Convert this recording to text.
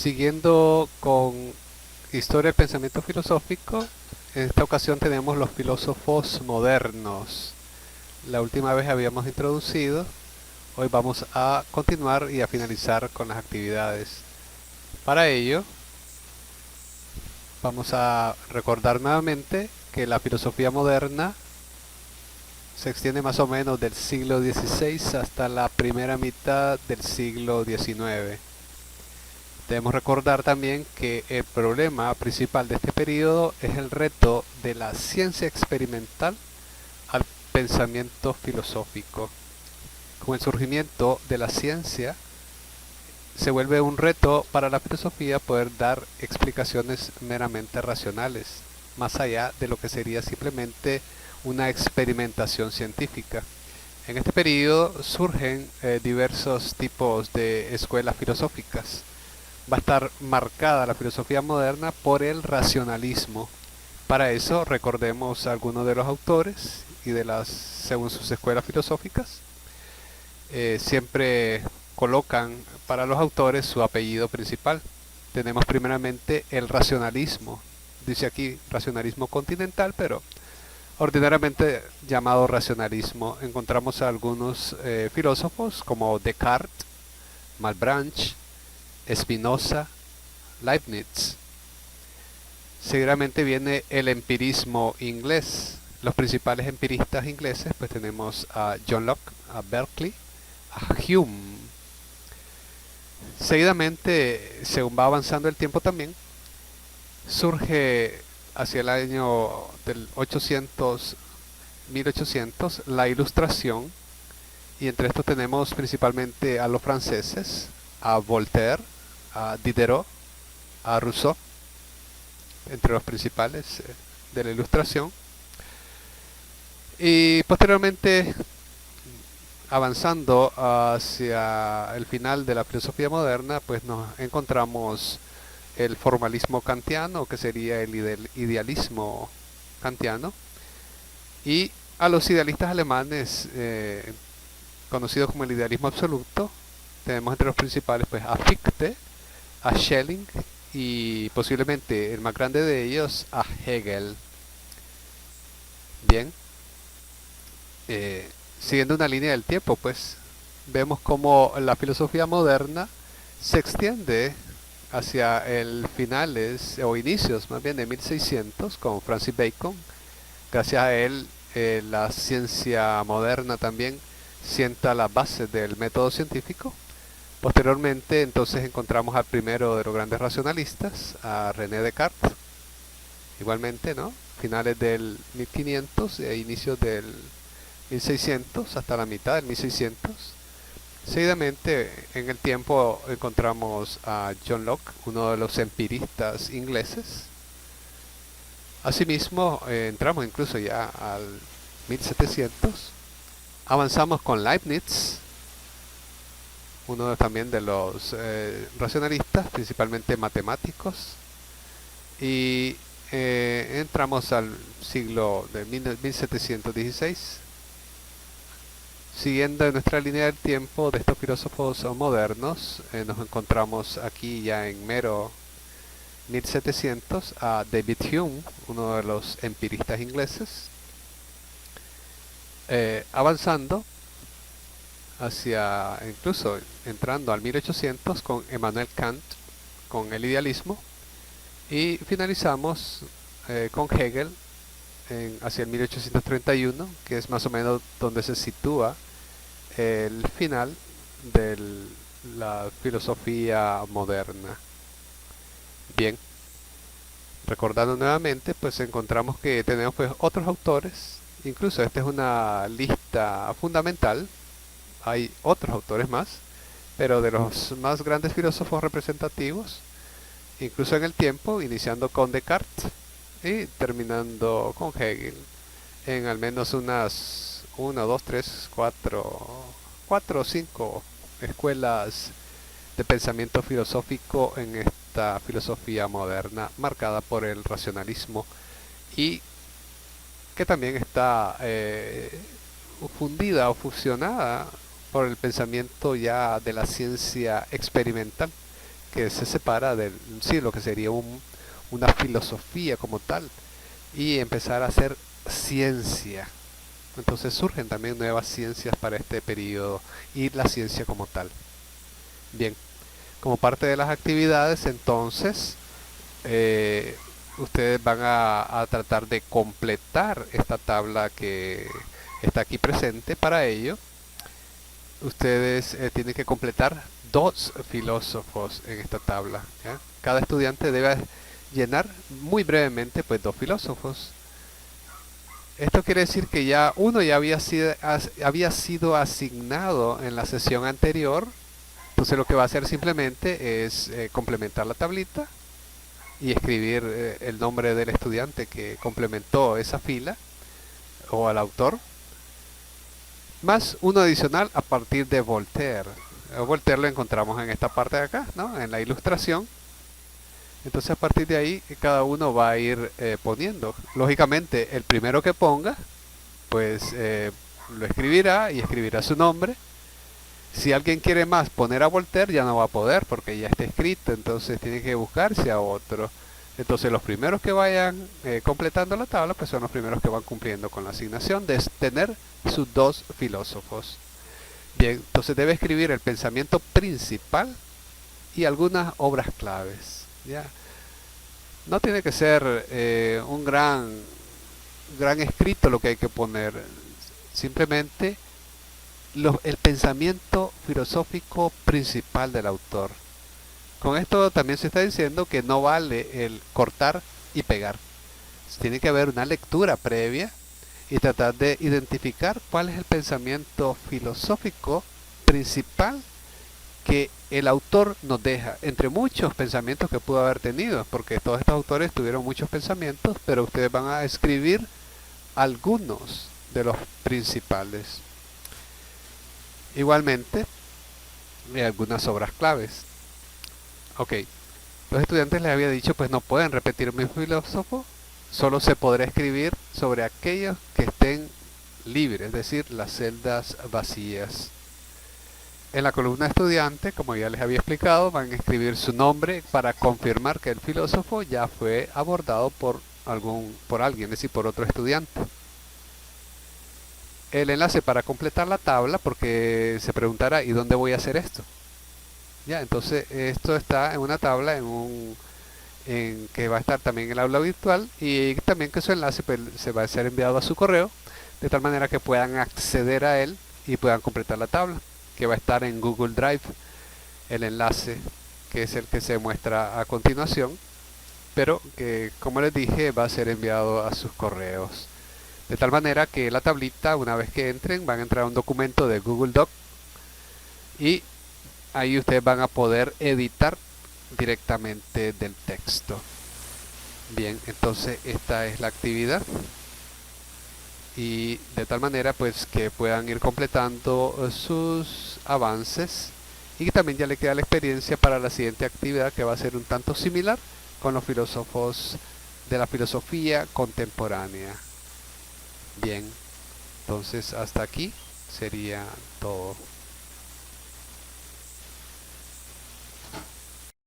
Siguiendo con historia del pensamiento filosófico, en esta ocasión tenemos los filósofos modernos. La última vez habíamos introducido, hoy vamos a continuar y a finalizar con las actividades. Para ello, vamos a recordar nuevamente que la filosofía moderna se extiende más o menos del siglo XVI hasta la primera mitad del siglo XIX. Debemos recordar también que el problema principal de este periodo es el reto de la ciencia experimental al pensamiento filosófico. Con el surgimiento de la ciencia se vuelve un reto para la filosofía poder dar explicaciones meramente racionales, más allá de lo que sería simplemente una experimentación científica. En este periodo surgen diversos tipos de escuelas filosóficas. Va a estar marcada la filosofía moderna por el racionalismo. Para eso recordemos algunos de los autores y de las según sus escuelas filosóficas. Siempre colocan para los autores su apellido principal. Tenemos primeramente el racionalismo. Dice aquí racionalismo continental, pero ordinariamente llamado racionalismo. Encontramos a algunos filósofos como Descartes, Malebranche, Spinoza, Leibniz. Seguidamente viene el empirismo inglés. Los principales empiristas ingleses, pues tenemos a John Locke, a Berkeley, a Hume. Seguidamente, según va avanzando el tiempo también, surge hacia el año del 1800 la Ilustración, y entre estos tenemos principalmente a los franceses, a Voltaire, a Diderot, a Rousseau, entre los principales de la Ilustración. Y posteriormente, avanzando hacia el final de la filosofía moderna, pues nos encontramos el formalismo kantiano, que sería el idealismo kantiano, y a los idealistas alemanes, conocidos como el idealismo absoluto. Tenemos entre los principales pues a Fichte, a Schelling y posiblemente el más grande de ellos, a Hegel. Bien, siguiendo una línea del tiempo, pues vemos como la filosofía moderna se extiende hacia el finales o inicios más bien de 1600 con Francis Bacon. Gracias a él, la ciencia moderna también sienta las bases del método científico. Posteriormente, entonces encontramos al primero de los grandes racionalistas, a René Descartes. Igualmente, ¿no? Finales del 1500 e inicios del 1600 hasta la mitad del 1600. Seguidamente, en el tiempo encontramos a John Locke, uno de los empiristas ingleses. Asimismo, entramos incluso ya al 1700. Avanzamos con Leibniz, uno también de los racionalistas, principalmente matemáticos. Y entramos al siglo de 1716. Siguiendo en nuestra línea del tiempo de estos filósofos modernos, nos encontramos aquí ya en mero 1700 a David Hume, uno de los empiristas ingleses. Avanzando hacia, incluso entrando al 1800 con Emmanuel Kant, con el idealismo. Y finalizamos con Hegel hacia el 1831, que es más o menos donde se sitúa el final de la filosofía moderna. Bien, recordando nuevamente, pues encontramos que tenemos pues otros autores. Incluso esta es una lista fundamental. Hay otros autores más, pero de los más grandes filósofos representativos, incluso en el tiempo, iniciando con Descartes y terminando con Hegel, en al menos unas 1, 2, 3, 4 o 5 escuelas de pensamiento filosófico en esta filosofía moderna marcada por el racionalismo, y que también está fundida o fusionada por el pensamiento ya de la ciencia experimental, que se separa de sí, lo que sería una filosofía como tal, y empezar a hacer ciencia. Entonces surgen también nuevas ciencias para este periodo y la ciencia como tal. Bien, como parte de las actividades, entonces, ustedes van a tratar de completar esta tabla que está aquí presente. Para ello, ustedes tienen que completar dos filósofos en esta tabla, ¿ya? Cada estudiante debe llenar muy brevemente pues dos filósofos. Esto quiere decir que ya uno ya había sido asignado en la sesión anterior. Entonces lo que va a hacer simplemente es complementar la tablita y escribir el nombre del estudiante que complementó esa fila o al autor, más uno adicional a partir de Voltaire. Voltaire lo encontramos en esta parte de acá, ¿no? En la ilustración. Entonces a partir de ahí cada uno va a ir poniendo. Lógicamente el primero que ponga, pues lo escribirá y escribirá su nombre. Si alguien quiere más poner a Voltaire ya no va a poder porque ya está escrito, entonces tiene que buscarse a otro. Entonces los primeros que vayan completando la tabla pues son los primeros que van cumpliendo con la asignación de tener sus dos filósofos. Bien, entonces debe escribir el pensamiento principal y algunas obras claves. ¿Ya? No tiene que ser un gran escrito lo que hay que poner, simplemente el pensamiento filosófico principal del autor. Con esto también se está diciendo que no vale el cortar y pegar. Tiene que haber una lectura previa y tratar de identificar cuál es el pensamiento filosófico principal que el autor nos deja, entre muchos pensamientos que pudo haber tenido, porque todos estos autores tuvieron muchos pensamientos, pero ustedes van a escribir algunos de los principales. Igualmente, algunas obras claves. Ok, los estudiantes les había dicho, pues no pueden repetir mi filósofo, solo se podrá escribir sobre aquellos que estén libres, es decir, las celdas vacías. En la columna estudiante, como ya les había explicado, van a escribir su nombre para confirmar que el filósofo ya fue abordado por alguien, es decir, por otro estudiante. El enlace para completar la tabla, porque se preguntará, ¿y dónde voy a hacer esto? Ya, entonces esto está en una tabla que va a estar también en el aula virtual y también que su enlace pues, se va a ser enviado a su correo de tal manera que puedan acceder a él y puedan completar la tabla, que va a estar en Google Drive, el enlace que es el que se muestra a continuación, pero que como les dije va a ser enviado a sus correos. De tal manera que la tablita, una vez que entren, van a entrar a un documento de Google Doc y ahí ustedes van a poder editar directamente del texto. Bien, entonces esta es la actividad y de tal manera pues que puedan ir completando sus avances y que también ya le queda la experiencia para la siguiente actividad que va a ser un tanto similar con los filósofos de la filosofía contemporánea. Bien, entonces hasta aquí sería todo.